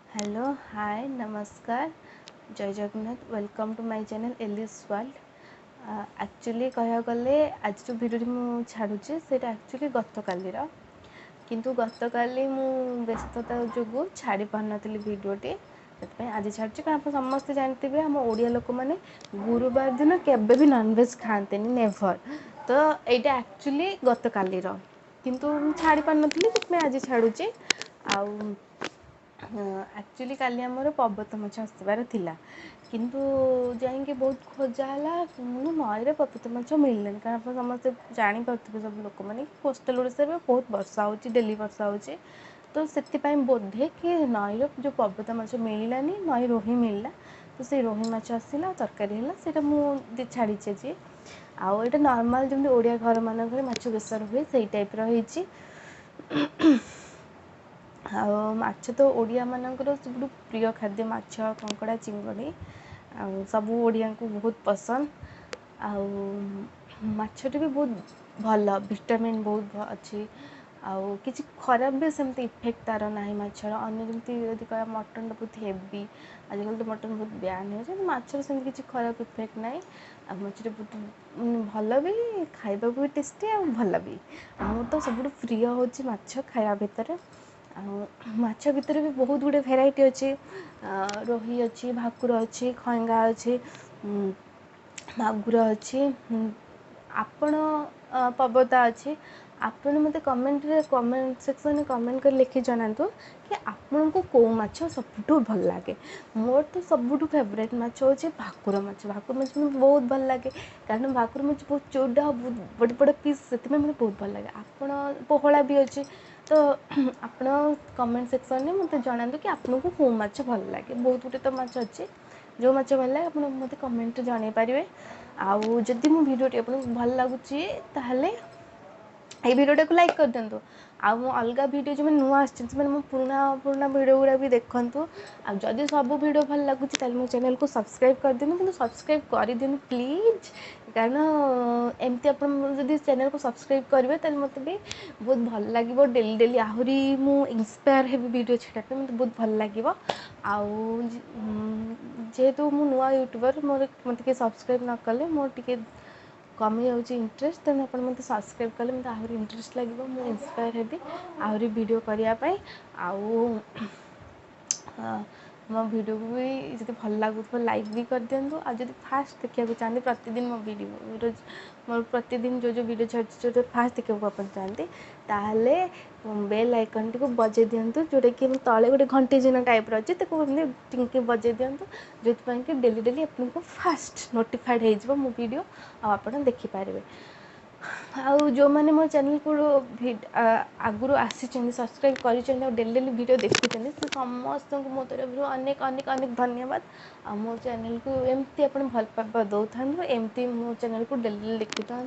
Hello hi नमस्कार जय Jagannath welcome to my channel Alice world. Actually कह गले आज जो भिडियो मु छाड़ुचे सेटा एक्चुअली गतकालीर किंतु गतकाली मु व्यस्तता जो छाड़ी पारनथली भिडियोटी से आज छाड़ी कारण आप समस्ते जानते हैं आम ओडिया लोक मैंने गुरुवार दिन केबे भी नॉनवेज खाते नेभर। तो यहाँ एक्चुअली गतकालीर किंतु छाड़ी पारनथली से आज छाड़ुचे आउ एक्चुअली काली आमर पर्वत माछ आसबार थिला किंतु जाइए बहुत खोजाला नईरे पर्वत माछ मिलने कारण आप समस्ते जापे सब लोक मैंने कोस्टल ओडिशा में बहुत वर्षा हो डेली वर्षा हो तो से बोधे कि नईर जो पर्वत माछ मिललानी नई रोही मिलला तो से रोही माछ आसला तरकारी है मुझे छाड़ीचे जी आउ ये नॉर्मल जमी ओडिया घर मानक माछ बेसर हुए से टाइप रही। माछ तो ओडिया मानकर सब प्रिय खाद्य माछ कंकड़ा चिंगड़ी सब ओडिया को बहुत पसंद आछटी भी बहुत भल विटामिन बहुत अच्छी आउ किसी खराब भी सेमती इफेक्ट तार ना माछर अन्य जमी कह मटन बहुत हेवी आजिकल तो मटन बहुत ब्यान हो माछर से किसी खराब इफेक्ट ना माछरे बहुत भल भी खाइबा भी टेस्टी आ भल भी मु तो सब प्रिय हूँ माछ खाया भितर माछ भितर भी बहुत गुड़े भेराइटी अच्छी रोही अच्छी भाकुर अच्छी खईंगा अच्छी मागुर अच्छी आपण पर्वता अच्छी आपण मत कमेंट सेक्शन में कमेंट कर लिखि जनातु कि आपन को कौ माछ सबुठ भल लगे। मोर तो सबुठ फेवरेट माछ हो भाकुर माछ मुझे बहुत भल लगे कारण भाकुर माछ बहुत चौड़ा बहुत बड़ बड़ पीस से मतलब बहुत भल लगे आपड़ पोहला भी अच्छे तो आपण कमेंट सेक्शन में मत जनातु कि आपको कौ माछ भल लगे बहुत गुटे तो माछ अच्छे जो माछ भल लगे आप मत कमेंट जन पारे आउ जदि मो भिडियोटी आपको भल लगुच ताहले ये भिडियोटा को लाइक कर दिंतु आउ अलग भिडियो जो नुआ आने पुराना पुराना भिडियो गुड़ा भी देखूँ आदि सब भिडियो भल लगुच मो चैनल को सब्सक्राइब कर दिनु कि सब्सक्राइब कर दिनु प्लीज कारण एमती आप चैनल को सब्सक्राइब करेंगे तो मत भी बहुत भल लगे डेली डेली आहरी मु इंस्पायर हेबी वीडियो छाड़ापी मत बहुत भल लगे आउ जेहेतु मु नुआ यूट्यूबर मोर मत सब्सक्राइब न कले मोर टे कमी जाऊँगी इंटरेस्ट तेणु आप मत सब्सक्राइब कले मत आहरी इंटरेस्ट लगे मुझे इंस्पायर हेबी आहरी वीडियो करने आउ मो वीडियो को भी जो भल लगुथ लाइक भी कर दिंतु आज फास्ट देखा चाहते प्रतिदिन मो वीडियो मोर प्रतिदिन जो वीडियो छाड़ी जो फास्ट देखा आप चाहते ताहले बेल आइकन टी बजे दिंतु जोटा कि तले गोटे घंटी चिन्ह टाइप अच्छे टिंके बजे दिंतु जो कि डेली डेली आपको फास्ट नोटिफाइड हो मो वीडियो आप देखिपारे आउ जो मैंने मो चैनल को आगुरी आसी सब्सक्राइब कर डेली डेली वीडियो देखुं से समस्त को मो तरफ अनेक अनेक अनेक धन्यवाद आ मो चैनल को एमती आप भल पाइबा दौं एमती मो चैनल को डेली देखी था।